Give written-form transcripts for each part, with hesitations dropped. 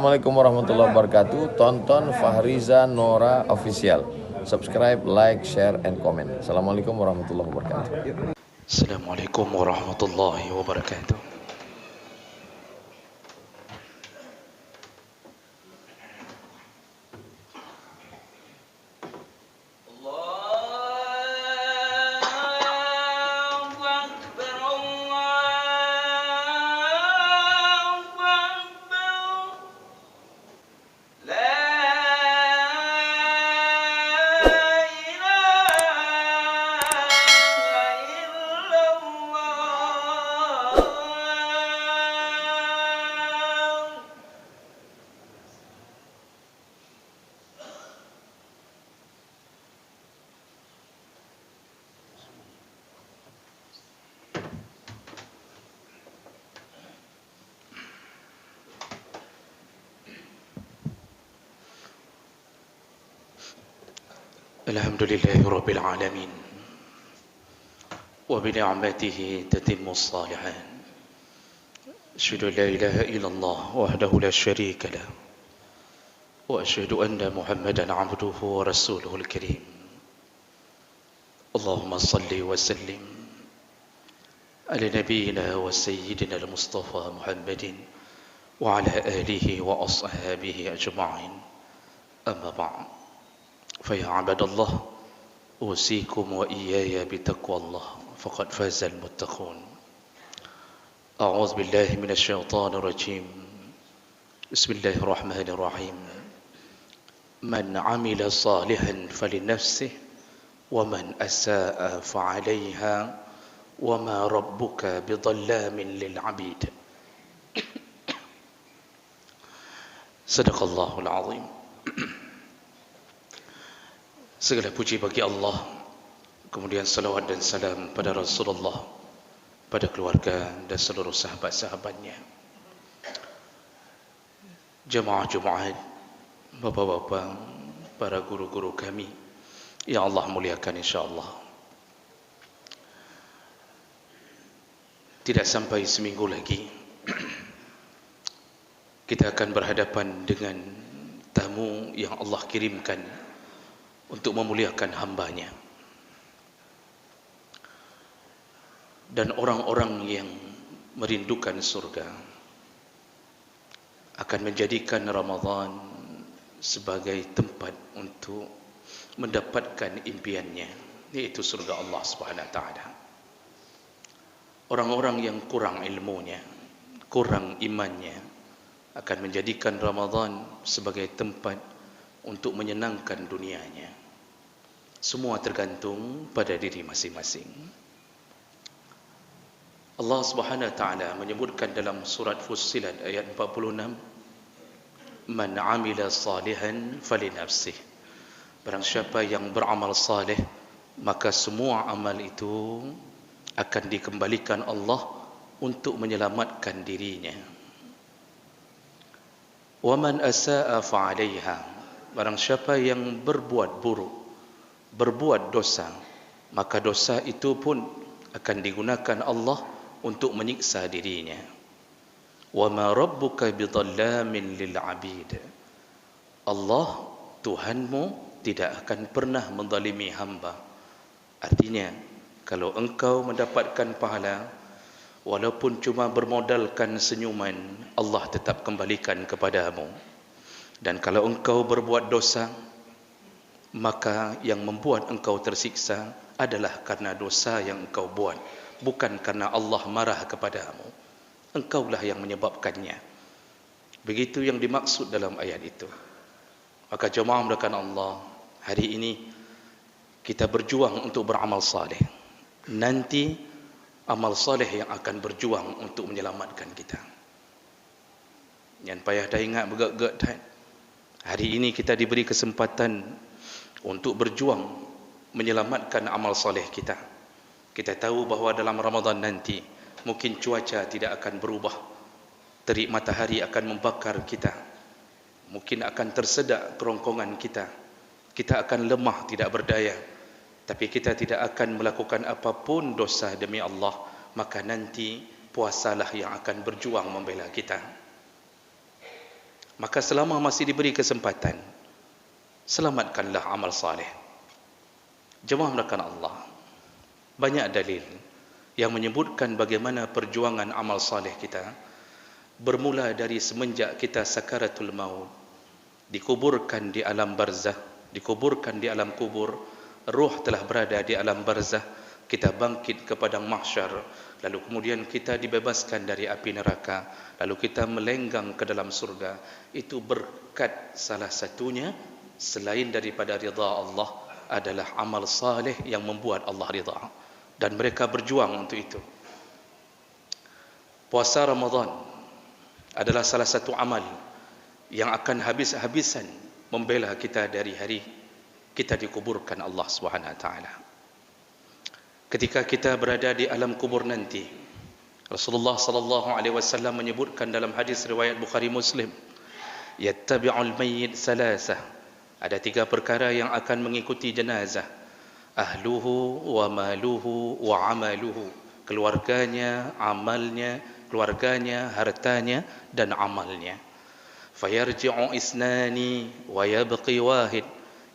Assalamualaikum warahmatullahi wabarakatuh. Tonton Fahriza Nora Official. Subscribe, like, share, and comment. Assalamualaikum warahmatullahi wabarakatuh. Assalamualaikum warahmatullahi wabarakatuh. Alhamdulillahi rabbil alamin. Wa bi ni'matihi tatimmu shalihan. Asyhadu an la ilaha illallah wahdahu la syarika lah. Wa asyhadu anna Muhammadan 'abduhu wa rasuluhul karim. Allahumma salli wa sallim ala nabiyyina wa sayyidina al-Mustafa Muhammadin wa ala alihi wa ashabihi ajma'in. Amma ba'd. فيا عباد الله أوصيكم وإياي بتقوى الله فقد فاز المتقون. أعوذ بالله من الشيطان الرجيم. بسم الله الرحمن الرحيم. من عمل صالحا فلنفسه ومن أساء فعليها وما ربك بظلام للعبيد. صدق الله العظيم. Segala puji bagi Allah, kemudian salawat dan salam pada Rasulullah, pada keluarga dan seluruh sahabat-sahabatnya. Jemaah Jumaat, bapa-bapa, para guru-guru kami yang Allah muliakan insya-Allah. Tidak sampai seminggu lagi kita akan berhadapan dengan tamu yang Allah kirimkan untuk memuliakan hambanya. Dan orang-orang yang merindukan surga akan menjadikan Ramadan sebagai tempat untuk mendapatkan impiannya, yaitu surga Allah Subhanahu wa taala. Orang-orang yang kurang ilmunya, kurang imannya, akan menjadikan Ramadan sebagai tempat untuk menyenangkan dunianya. Semua tergantung pada diri masing-masing. Allah Subhanahu wa taala menyebutkan dalam surat Fussilat ayat 46, "Man 'amila salihan falinafsih." Barang siapa yang beramal saleh, maka semua amal itu akan dikembalikan Allah untuk menyelamatkan dirinya. "Wa man asaa fa 'alaiha." Barang siapa yang berbuat buruk, berbuat dosa, maka dosa itu pun akan digunakan Allah untuk menyiksa dirinya. Wa ma rabbuka bidhallamin lil 'abid. Allah Tuhanmu tidak akan pernah menzalimi hamba. Artinya, kalau engkau mendapatkan pahala walaupun cuma bermodalkan senyuman, Allah tetap kembalikan kepadamu. Dan kalau engkau berbuat dosa, maka yang membuat engkau tersiksa adalah karena dosa yang engkau buat, bukan karena Allah marah kepadamu. Engkaulah yang menyebabkannya. Begitu yang dimaksud dalam ayat itu. Maka jemaah mulakan Allah, hari ini kita berjuang untuk beramal saleh. Nanti amal saleh yang akan berjuang untuk menyelamatkan kita. Jangan payah dah ingat bergeg-geg dah. Hari ini kita diberi kesempatan untuk berjuang menyelamatkan amal soleh kita. Kita tahu bahawa dalam Ramadan nanti mungkin cuaca tidak akan berubah. Terik matahari akan membakar kita. Mungkin akan tersedak kerongkongan kita. Kita akan lemah, tidak berdaya. Tapi kita tidak akan melakukan apapun dosa demi Allah. Maka nanti puasalah yang akan berjuang membela kita. Maka selama masih diberi kesempatan, selamatkanlah amal saleh. Jemaah melakukan Allah, banyak dalil yang menyebutkan bagaimana perjuangan amal saleh kita bermula dari semenjak kita sakaratul maut, dikuburkan di alam barzah, dikuburkan di alam kubur, ruh telah berada di alam barzah, kita bangkit ke padang mahsyar, lalu kemudian kita dibebaskan dari api neraka, lalu kita melenggang ke dalam surga. Itu berkat salah satunya selain daripada ridha Allah adalah amal saleh yang membuat Allah ridha, dan mereka berjuang untuk itu. Puasa Ramadan adalah salah satu amal yang akan habis-habisan membela kita dari hari kita dikuburkan Allah Subhanahu wa taala. Ketika kita berada di alam kubur nanti, Rasulullah sallallahu alaihi wasallam menyebutkan dalam hadis riwayat Bukhari Muslim, yattabi'ul mayyit salasah. Ada 3 perkara yang akan mengikuti jenazah. Ahluhu wa maluhu wa amaluhu. Keluarganya, amalnya, keluarganya, hartanya dan amalnya. Fayarji'u isnani wa yabqi wahid.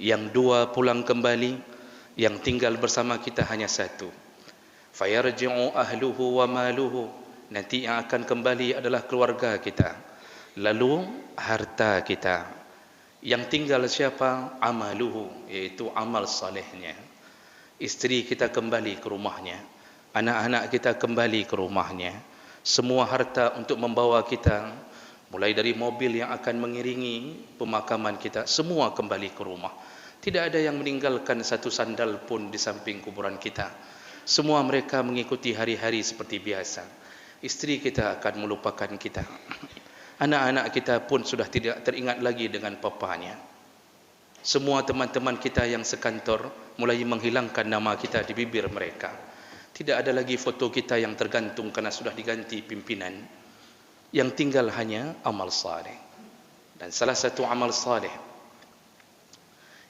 Yang 2 pulang kembali, yang tinggal bersama kita hanya 1. Fayarji'u ahluhu wa maluhu. Nanti yang akan kembali adalah keluarga kita, lalu harta kita. Yang tinggal siapa? Amaluhu, yaitu amal salehnya. Isteri kita kembali ke rumahnya, anak-anak kita kembali ke rumahnya. Semua harta untuk membawa kita, mulai dari mobil yang akan mengiringi pemakaman kita, semua kembali ke rumah. Tidak ada yang meninggalkan satu sandal pun di samping kuburan kita. Semua mereka mengikuti hari-hari seperti biasa. Isteri kita akan melupakan kita. Anak-anak kita pun sudah tidak teringat lagi dengan papanya. Semua teman-teman kita yang sekantor mulai menghilangkan nama kita di bibir mereka. Tidak ada lagi foto kita yang tergantung karena sudah diganti pimpinan. Yang tinggal hanya amal saleh. Dan salah satu amal saleh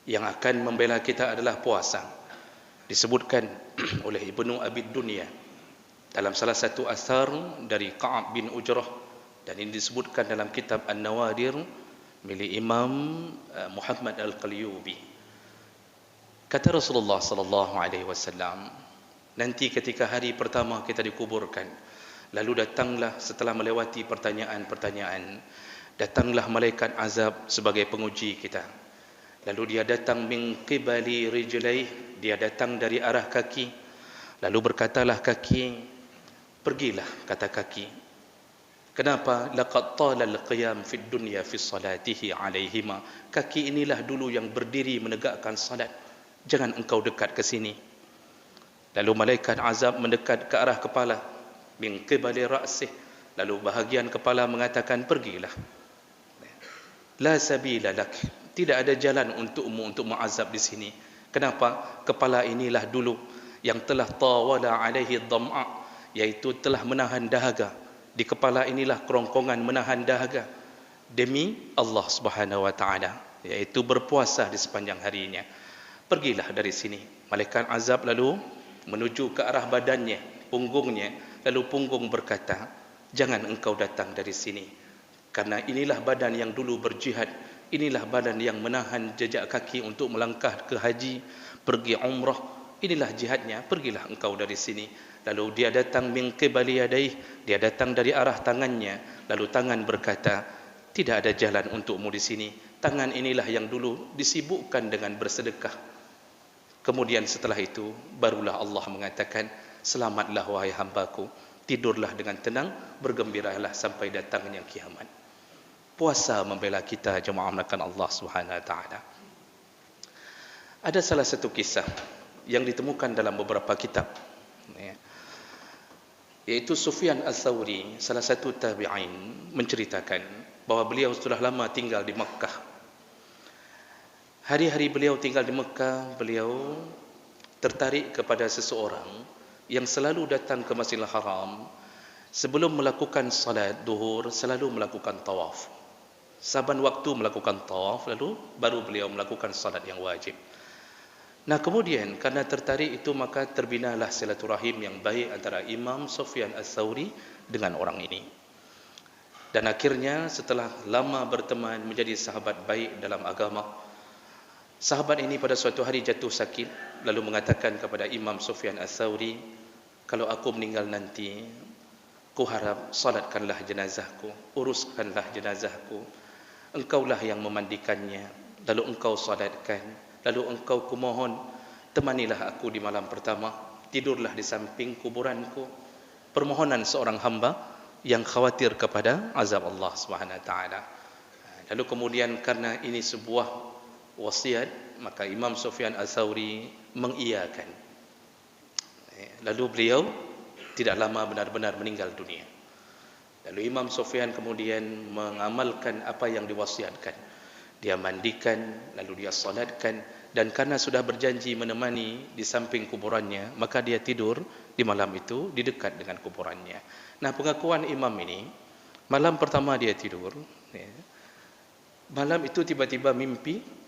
yang akan membela kita adalah puasa. Disebutkan oleh Ibnu Abi Dunya dalam salah satu asar dari Ka'ab bin Ujrah, dan ini disebutkan dalam kitab An-Nawadir milik Imam Muhammad Al-Qalyubi. Kata Rasulullah sallallahu alaihi wasallam, nanti ketika hari pertama kita dikuburkan, lalu datanglah setelah melewati pertanyaan-pertanyaan, datanglah malaikat azab sebagai penguji kita. Lalu dia datang min qibali rijlaih, dia datang dari arah kaki. Lalu berkatalah kaki, pergilah, kata kaki. Kenapa? Laqad tala al-qiyam fid dunya fi salatihi alaihima. Kaki inilah dulu yang berdiri menegakkan salat. Jangan engkau dekat ke sini. Lalu malaikat azab mendekat ke arah kepala, min qibali ra'sih. Lalu bahagian kepala mengatakan, pergilah. La sabila lak. Tidak ada jalan untukmu untuk mengazab di sini. Kenapa? Kepala inilah dulu yang telah tawala alaihi dham'a, yaitu telah menahan dahaga. Di kepala inilah kerongkongan menahan dahaga demi Allah Subhanahu wa taala, yaitu berpuasa di sepanjang harinya. Pergilah dari sini. Malaikat azab lalu menuju ke arah badannya, punggungnya. Lalu punggung berkata, jangan engkau datang dari sini, karena inilah badan yang dulu berjihad. Inilah badan yang menahan jejak kaki untuk melangkah ke haji, pergi umrah. Inilah jihadnya, pergilah engkau dari sini. Lalu dia datang min qibali yadaih, dia datang dari arah tangannya. Lalu tangan berkata, tidak ada jalan untukmu di sini. Tangan inilah yang dulu disibukkan dengan bersedekah. Kemudian setelah itu barulah Allah mengatakan, selamatlah wahai hambaku, tidurlah dengan tenang, bergembiralah sampai datangnya kiamat. Puasa membela kita, jemaah melakukan Allah Subhanahu wa taala. Ada salah satu kisah yang ditemukan dalam beberapa kitab, yaitu Sufyan Ats-Tsauri, salah satu tabi'in, menceritakan bahwa beliau sudah lama tinggal di Mekah. Hari-hari beliau tinggal di Mekah, beliau tertarik kepada seseorang yang selalu datang ke Masjidil Haram. Sebelum melakukan salat duhur, selalu melakukan tawaf. Saban waktu melakukan tawaf, lalu baru beliau melakukan salat yang wajib. Nah kemudian karena tertarik itu, maka terbinalah silaturahim yang baik antara Imam Sufyan Ats-Tsauri dengan orang ini. Dan akhirnya setelah lama berteman menjadi sahabat baik dalam agama. Sahabat ini pada suatu hari jatuh sakit, lalu mengatakan kepada Imam Sufyan Ats-Tsauri, kalau aku meninggal nanti, ku harap salatkanlah jenazahku, uruskanlah jenazahku. Engkaulah yang memandikannya, lalu engkau salatkan, lalu engkau kumohon, temanilah aku di malam pertama, tidurlah di samping kuburanku. Permohonan seorang hamba yang khawatir kepada azab Allah Subhanahu wa taala. Lalu kemudian karena ini sebuah wasiat, maka Imam Sufyan Ats-Tsauri mengiyakan. Lalu beliau tidak lama benar-benar meninggal dunia. Lalu Imam Sufyan kemudian mengamalkan apa yang diwasiatkan. Dia mandikan, lalu dia salatkan, dan karena sudah berjanji menemani di samping kuburannya, maka dia tidur di malam itu di dekat dengan kuburannya. Nah, pengakuan imam ini, malam pertama dia tidur, malam itu tiba-tiba mimpi.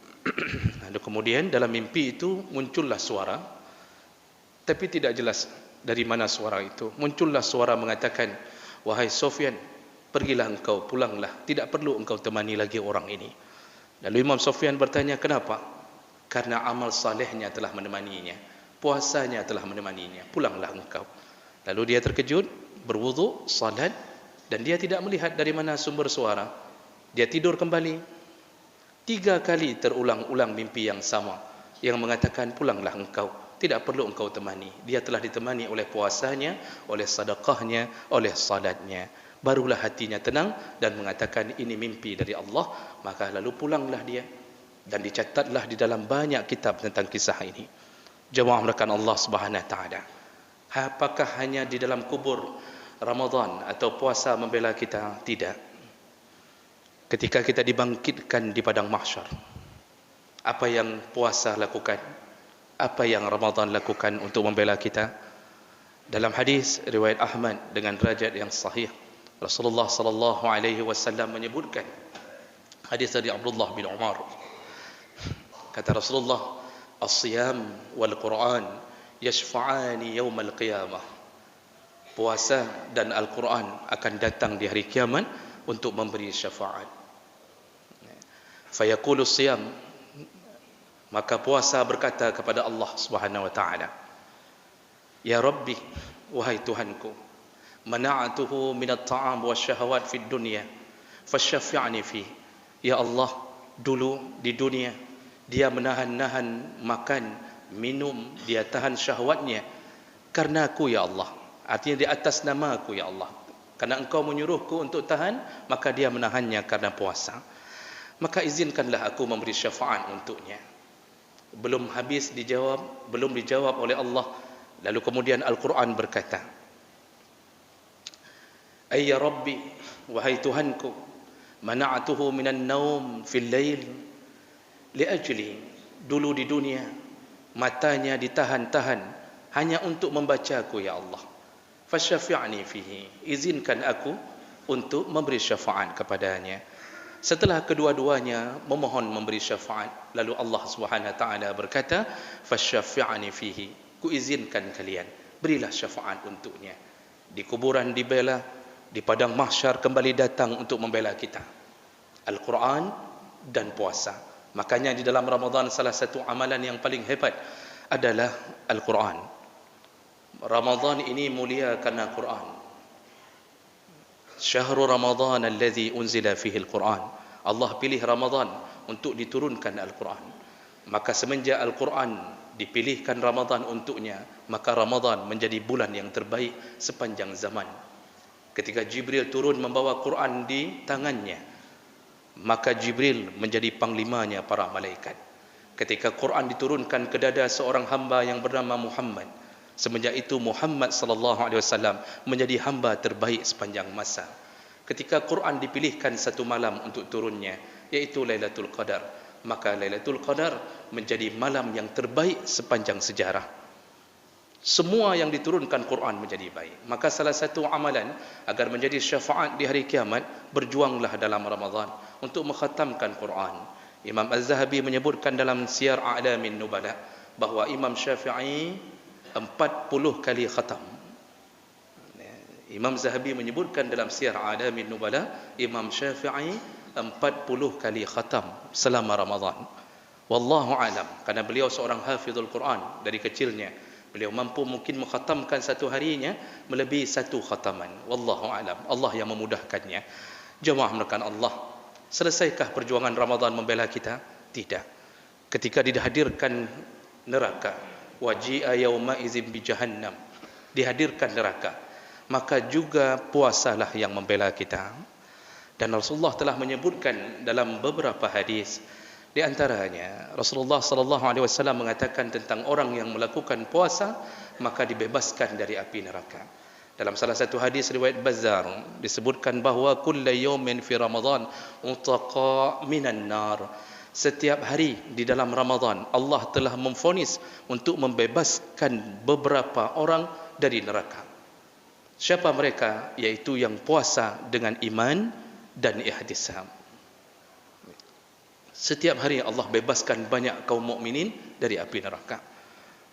Lalu kemudian dalam mimpi itu muncullah suara, tapi tidak jelas dari mana suara itu. Muncullah suara mengatakan, wahai Sufyan, pergilah engkau, pulanglah, tidak perlu engkau temani lagi orang ini. Lalu Imam Sufyan bertanya, kenapa? Karena amal salehnya telah menemaninya, puasanya telah menemaninya, pulanglah engkau. Lalu dia terkejut, berwudu, salat, dan dia tidak melihat dari mana sumber suara. Dia tidur kembali. 3 kali terulang-ulang mimpi yang sama, yang mengatakan pulanglah engkau, tidak perlu engkau temani. Dia telah ditemani oleh puasanya, oleh sedekahnya, oleh salatnya. Barulah hatinya tenang dan mengatakan ini mimpi dari Allah. Maka lalu pulanglah dia, dan dicatatlah di dalam banyak kitab tentang kisah ini. Jemaah merakan Allah Subhanahu wa taala, apakah hanya di dalam kubur Ramadan atau puasa membela kita? Tidak. Ketika kita dibangkitkan di padang mahsyar, apa yang puasa lakukan? Apa yang Ramadan lakukan untuk membela kita? Dalam hadis riwayat Ahmad dengan derajat yang sahih, Rasulullah sallallahu alaihi wasallam menyebutkan, hadis dari Abdullah bin Umar, kata Rasulullah, as-siyam wal Quran yashfa'ani yaumal qiyamah. Puasa dan Al-Quran akan datang di hari kiamat untuk memberi syafaat. Fayaqulu siyam, maka puasa berkata kepada Allah Subhanahu wa taala, ya Rabbi, wahai Tuhanku, mana'atuhu minat ta'am wa syahawat fid dunya fasyafi'ni fi. Ya Allah, dulu di dunia dia menahan-nahan makan, minum, dia tahan syahwatnya karena aku ya Allah. Artinya di atas nama aku ya Allah. Karena engkau menyuruhku untuk tahan, maka dia menahannya karena puasa. Maka izinkanlah aku memberi syafaat untuknya. Belum habis dijawab, belum dijawab oleh Allah. Lalu kemudian Al-Quran berkata, ay ya Rabbi, wahai Tuhanku, mana'atuhu minan naum fil lail liajli. Dulu di dunia matanya ditahan-tahan hanya untuk membacaku ya Allah. Fasyafi'ni fihi, izinkan aku untuk memberi syafaat kepadanya. Setelah kedua-duanya memohon memberi syafaat, lalu Allah Subhanahu wa taala berkata, fasyafi'ni fihi, ku izinkan kalian, berilah syafaat untuknya. Di kuburan dibela, di padang mahsyar kembali datang untuk membela kita. Al-Quran dan puasa. Makanya di dalam Ramadan salah satu amalan yang paling hebat adalah Al-Quran. Ramadan ini mulia karena Quran. Syahrul Ramadan alladhi unzila fihi Al-Quran. Allah pilih Ramadan untuk diturunkan Al-Quran. Maka semenjak Al-Quran dipilihkan Ramadan untuknya, maka Ramadan menjadi bulan yang terbaik sepanjang zaman. Ketika Jibril turun membawa Quran di tangannya, maka Jibril menjadi panglimanya para malaikat. Ketika Quran diturunkan ke dada seorang hamba yang bernama Muhammad, semenjak itu Muhammad sallallahu alaihi wasallam menjadi hamba terbaik sepanjang masa. Ketika Quran dipilihkan satu malam untuk turunnya, yaitu Lailatul Qadar, maka Lailatul Qadar menjadi malam yang terbaik sepanjang sejarah. Semua yang diturunkan Quran menjadi baik. Maka salah satu amalan agar menjadi syafaat di hari kiamat, berjuanglah dalam Ramadan untuk mengkhatamkan Quran. Imam Az-Zahabi menyebutkan dalam Siyar A'lamin Nubala bahawa Imam Syafi'i 40 kali khatam. Imam Zahabi menyebutkan dalam Siyar A'lamin Nubala, Imam Syafi'i 40 kali khatam selama Ramadan. Wallahu alam, karena beliau seorang hafizul Quran dari kecilnya. Beliau mampu mungkin mengkhatamkan satu harinya melebihi satu khataman. Wallahu alam. Allah yang memudahkannya. Jemaah menekan Allah. Selesaikah perjuangan Ramadan membela kita? Tidak. Ketika dihadirkan neraka, waji'a yauma idzin bi jahannam, dihadirkan neraka, maka juga puasalah yang membela kita. Dan Rasulullah telah menyebutkan dalam beberapa hadis, di antaranya Rasulullah sallallahu alaihi wasallam mengatakan tentang orang yang melakukan puasa maka dibebaskan dari api neraka. Dalam salah satu hadis riwayat Bazzar disebutkan bahawa kullu yawmin fi Ramadan utaqa minan nar. Setiap hari di dalam Ramadan Allah telah memvonis untuk membebaskan beberapa orang dari neraka. Siapa mereka? Yaitu yang puasa dengan iman dan ihtisab. Setiap hari Allah bebaskan banyak kaum mukminin dari api neraka.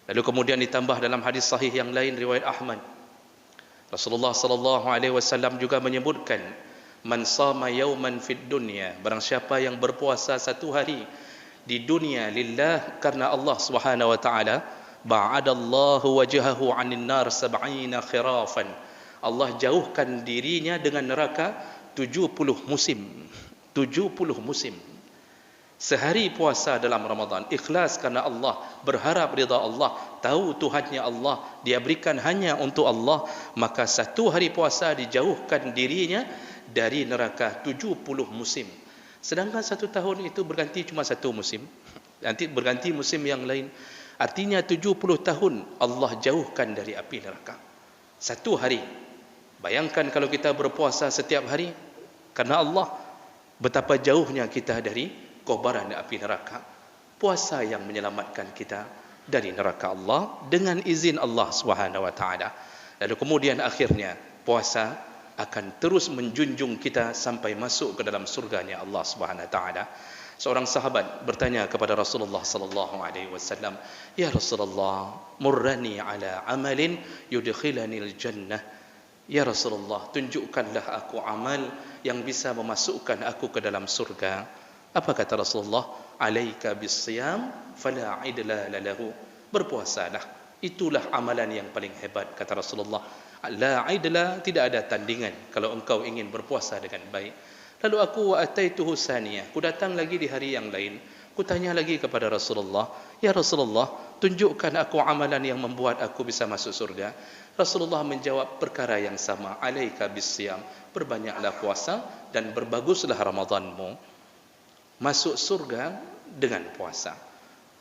Lalu kemudian ditambah dalam hadis sahih yang lain riwayat Ahmad, Rasulullah sallallahu alaihi wasallam juga menyebutkan, man sama yauman fid dunya, barang siapa yang berpuasa satu hari di dunia lillah karena Allah Subhanahu wa taala, ba'adallahu wajhahu 'anil nar 70 khirafan. Allah jauhkan dirinya dengan neraka 70 musim. 70 musim. Sehari puasa dalam Ramadan, ikhlas karena Allah, berharap ridha Allah, tahu Tuhannya Allah, dia berikan hanya untuk Allah, maka satu hari puasa dijauhkan dirinya dari neraka 70 musim. Sedangkan satu tahun itu berganti cuma satu musim, nanti berganti musim yang lain. Artinya 70 tahun Allah jauhkan dari api neraka. Satu hari. Bayangkan kalau kita berpuasa setiap hari karena Allah, betapa jauhnya kita dari kobaran api neraka. Puasa yang menyelamatkan kita dari neraka Allah dengan izin Allah Subhanahu wa taala. Lalu kemudian akhirnya puasa akan terus menjunjung kita sampai masuk ke dalam surganya Allah Subhanahu wa taala. Seorang sahabat bertanya kepada Rasulullah sallallahu alaihi wasallam, "Ya Rasulullah, murrani ala amalin yudkhilanil jannah." Ya Rasulullah, tunjukkanlah aku amal yang bisa memasukkan aku ke dalam surga. Apa kata Rasulullah? Alaika bisiyam fala idla lahu. Berpuasalah, itulah amalan yang paling hebat, kata Rasulullah. La idla, tidak ada tandingan kalau engkau ingin berpuasa dengan baik. Lalu aku wa ataituhu saniyah, ku datang lagi di hari yang lain, ku tanya lagi kepada Rasulullah, ya Rasulullah, tunjukkan aku amalan yang membuat aku bisa masuk surga. Rasulullah menjawab perkara yang sama, alaika bisiyam, berbanyaklah puasa dan berbaguslah Ramadanmu. Masuk surga dengan puasa.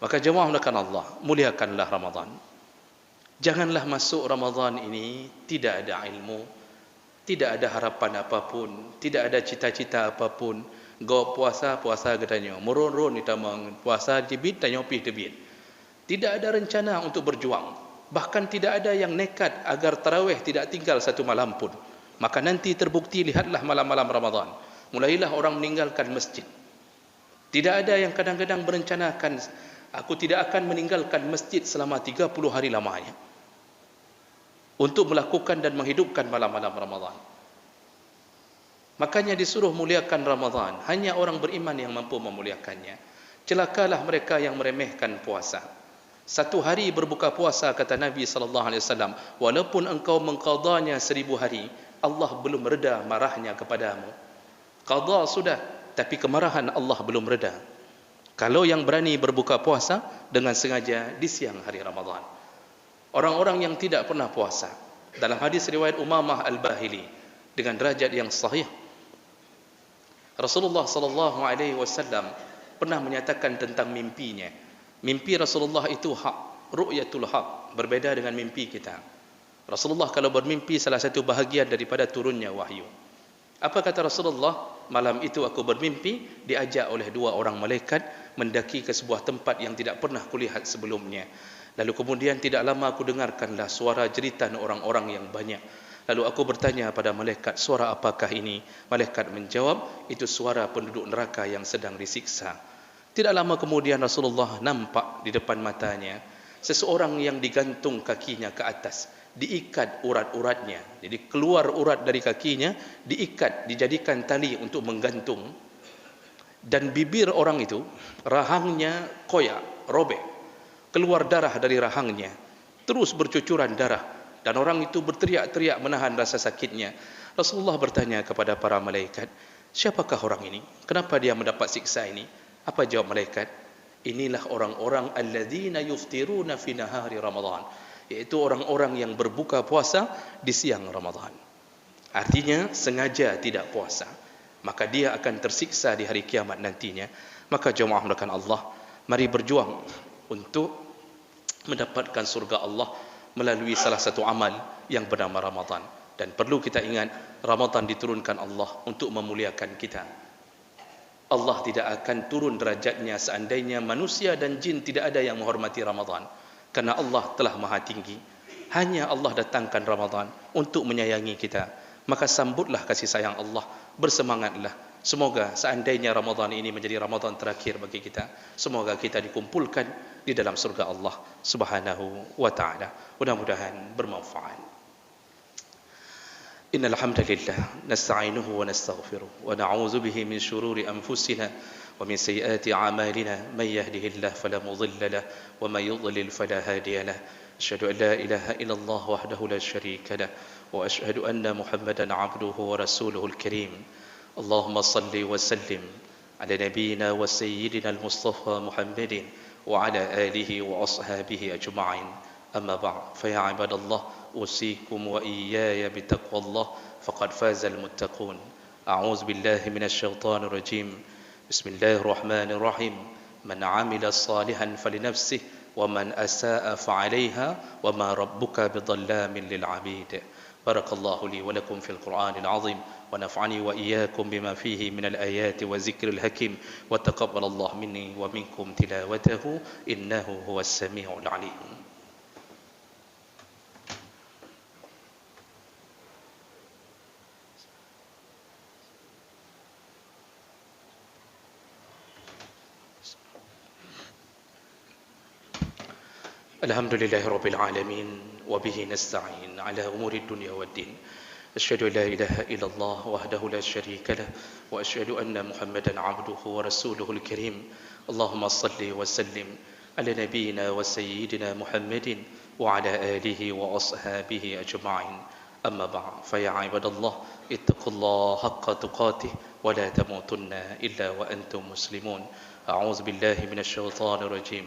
Maka jemaah mulakan Allah, muliakanlah Ramadan. Janganlah masuk Ramadan ini tidak ada ilmu, tidak ada harapan apapun, tidak ada cita-cita apapun. Go puasa katanya, murun-run kita puasa jibit tanya pi tebit. Tidak ada rencana untuk berjuang. Bahkan tidak ada yang nekat agar tarawih tidak tinggal satu malam pun. Maka nanti terbukti, lihatlah malam-malam Ramadan. Mulailah orang meninggalkan masjid. Tidak ada yang kadang-kadang berencanakan, aku tidak akan meninggalkan masjid selama 30 hari lamanya untuk melakukan dan menghidupkan malam-malam Ramadan. Makanya disuruh muliakan Ramadan. Hanya orang beriman yang mampu memuliakannya. Celakalah mereka yang meremehkan puasa. Satu hari berbuka puasa, kata Nabi SAW, walaupun engkau mengqadanya 1000 hari, Allah belum reda marahnya kepadamu. Qadha sudah, tapi kemarahan Allah belum reda. Kalau yang berani berbuka puasa dengan sengaja di siang hari Ramadan. Orang-orang yang tidak pernah puasa, dalam hadis riwayat Umamah Al-Bahili dengan derajat yang sahih, Rasulullah sallallahu alaihi wasallam pernah menyatakan tentang mimpinya. Mimpi Rasulullah itu hak, ru'yatul haq, berbeda dengan mimpi kita. Rasulullah kalau bermimpi salah satu bahagian daripada turunnya wahyu. Apa kata Rasulullah? Malam itu aku bermimpi diajak oleh 2 orang malaikat mendaki ke sebuah tempat yang tidak pernah kulihat sebelumnya. Lalu kemudian tidak lama aku dengarkanlah suara jeritan orang-orang yang banyak. Lalu aku bertanya pada malaikat, suara apakah ini? Malaikat menjawab, itu suara penduduk neraka yang sedang disiksa. Tidak lama kemudian Rasulullah nampak di depan matanya seseorang yang digantung kakinya ke atas diikat urat-uratnya. Jadi keluar urat dari kakinya, diikat, dijadikan tali untuk menggantung. Dan bibir orang itu, rahangnya koyak, robek. Keluar darah dari rahangnya, terus bercucuran darah. Dan orang itu berteriak-teriak menahan rasa sakitnya. Rasulullah bertanya kepada para malaikat, siapakah orang ini? Kenapa dia mendapat siksa ini? Apa jawab malaikat? Inilah orang-orang alladzina yuftiruna fi nahari Ramadan, yaitu orang-orang yang berbuka puasa di siang Ramadan. Artinya sengaja tidak puasa, maka dia akan tersiksa di hari kiamat nantinya. Maka jemaah mulakan Allah, mari berjuang untuk mendapatkan surga Allah melalui salah satu amal yang bernama Ramadan. Dan perlu kita ingat, Ramadan diturunkan Allah untuk memuliakan kita. Allah tidak akan turun derajatnya seandainya manusia dan jin tidak ada yang menghormati Ramadan, karena Allah telah maha tinggi. Hanya Allah datangkan Ramadan untuk menyayangi kita. Maka sambutlah kasih sayang Allah, bersemangatlah. Semoga seandainya Ramadan ini menjadi Ramadan terakhir bagi kita, semoga kita dikumpulkan di dalam surga Allah Subhanahu wa taala. Mudah-mudahan bermanfaat. إن الحمد لله نستعينه ونستغفره ونعوذ به من شرور أنفسنا ومن سيئات أعمالنا من يهده الله فلا مضل له ومن يضلل فلا هادي له أشهد أن لا إله إلا الله وحده لا شريك له وأشهد أن محمدا عبده ورسوله الكريم اللهم صل وسلم على نبينا وسيدنا المصطفى محمد وعلى آله وأصحابه أجمعين أما بعد فيا عباد الله أوصيكم وإياي بتقوى الله فقد فاز المتقون. أعوذ بالله من الشيطان الرجيم. بسم الله الرحمن الرحيم. من عمل صالحا فلنفسه ومن أساء فعليها وما ربك بظلام للعبيد. بارك الله لي ولكم في القرآن العظيم ونفعني وإياكم بما فيه من الآيات وذكر الحكيم وتقبل الله مني ومنكم تلاوته إنه هو السميع العليم. الحمد لله رب العالمين وبه نستعين على أمور الدنيا والدين. أشهد أن لا إله إلا الله وحده لا شريك له وأشهد أن محمدا عبده ورسوله الكريم. اللهم صل وسلم على نبينا وسيدنا محمد وعلى آله وأصحابه أجمعين. أما بعد فيا عباد الله اتقوا الله حق تقاته ولا تموتن إلا وأنتم مسلمون. أعوذ بالله من الشيطان الرجيم.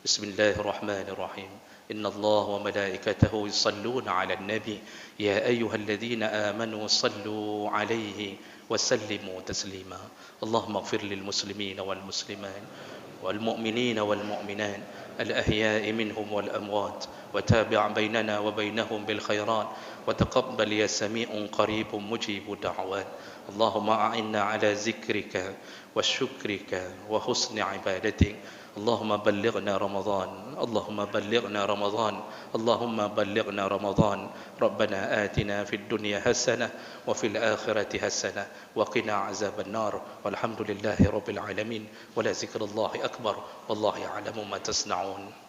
بسم الله الرحمن الرحيم. إن الله وملائكته يصلون على النبي يا أيها الذين آمنوا صلوا عليه وسلموا تسليما. اللهم اغفر للمسلمين والمسلمات والمؤمنين والمؤمنات الأحياء منهم والأموات وتابع بيننا وبينهم بالخيرات وتقبل يا سميع قريب مجيب الدعوات. اللهم أعنا على ذكرك وشكرك وحسن عبادتك. اللهم بلغنا رمضان، اللهم بلغنا رمضان، اللهم بلغنا رمضان. ربنا آتنا في الدنيا حسنة وفي الآخرة حسنة وقنا عذاب النار. والحمد لله رب العالمين ولذكر الله أكبر والله يعلم ما تصنعون.